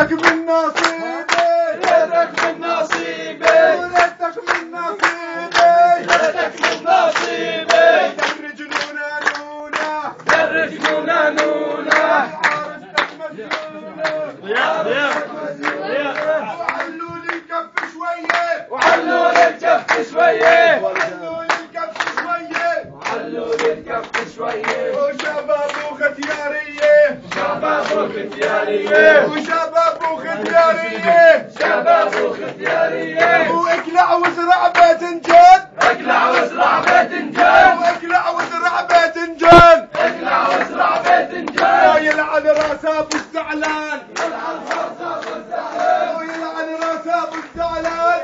ورثتك من نصيبي ورثتك من نصيبي ورثتك من نصيبي ورثتك من نصيبي در جنونا نونا در جنونا نونا عرستك مسنونة وعلوا لي الكف شوية وعلوا لي الكف شوية وعلوا لي الكف شوية وعلوا لي الكف شوية وشباب وختيارية شباب وختيارية وشباب وختيارية شباب وختيارية واقلع وازرع باذنجان اقلع وازرع باذنجان واقلع وازرع باذنجان اقلع وازرع باذنجان يلعن راس ابو الزعلان ويلعن راس ابو الزعلان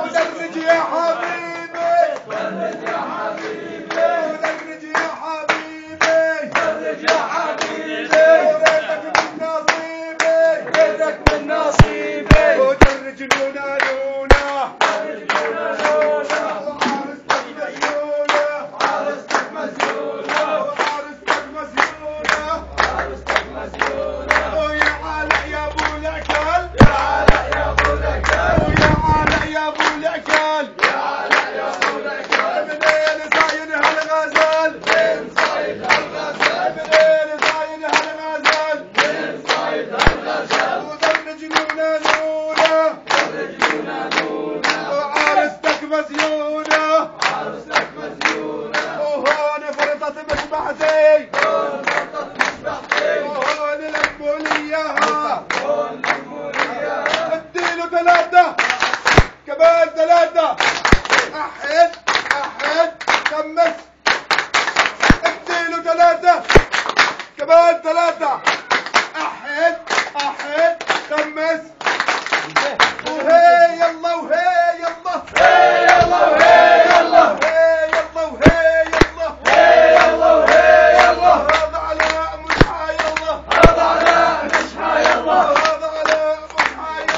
ودرج يا حبيبي ولد يا حبيبي ودرج يا حبيبي ولد يا حبيبي ورثتك من نصيبي ورثتك من نصيبي ودرج نونا نونا عروستك مسجونة وعرستك مسيونة عروستك مسجونة ويا علاء يا ابو العكال يا علاء يا ابو العكال ويا علاء يا ابو العكال يا علاء يا ابو العكال منين صايد هالغزال من صيد الغزال منين صايد هالغزال من صيد الغزال ودرج نونا نونا رجلنا نونا وعرستك مسيونة عروستك مسجونة وهون فرطت مشبحتي فرطت مشبحتي وهون لموا لي اياها هون لموا لي اياها اديله ثلاثة كمان ثلاثة احد احد خمس اديله ثلاثة كمان ثلاثة احد احد خمس وهي يلا وهي يلا هي يلا وهي يلا وهي يلا وهي يلا هي يلا وهي يلا هذا علاء مش حيلا هذا علاء مش حيلا هذا علاء مش حيلا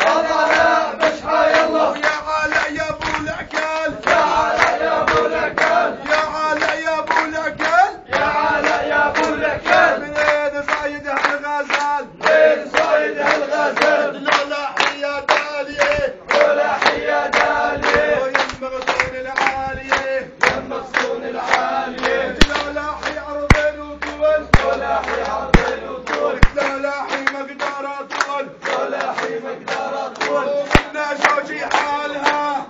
هذا علاء مش حيلا يا علاء يا ابو العكال يا علاء يا ابو العكال يا علاء يا ابو العكال يا علاء يا ابو العكال منين صايد هالغزال من صيد الغزال لولاحي يا دالية ولاحي يا دالي وينبغسون العالية يم مغصون العالية لولاحي عرضين وطول ولاحي عرضين وطول لولاحي مقدار طول ولاحي مقدار طول ومنا شوشي حالها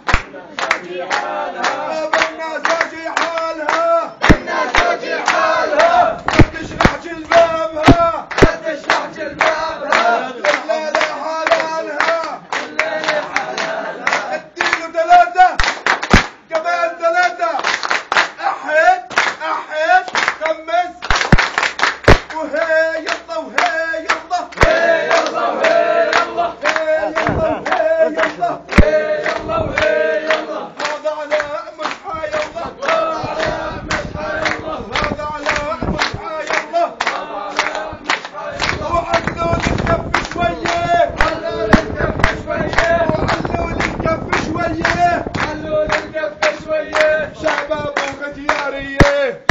في حالها ومنا شوشي حالها الناس وجه حالها ما تشرح جلبابها لا تشرح جلبابها الليلة حلالها الليلة حلالها اديله ثلاثة كمان ثلاثة احد احد خمس وهي يلا وهي يلا هي يلا وهي يلا هي يلا وهي يلا هي يلا وهي يلا هذا علاء مش حيلا هذا علاء مش حيلا هذا علاء مش حيلا هذا علاء مش حيلا وعلوا لي الكف شوية علوا لي الكف شوية وعلوا لي الكف شوية علوا لي الكف شوية شباب وختيارية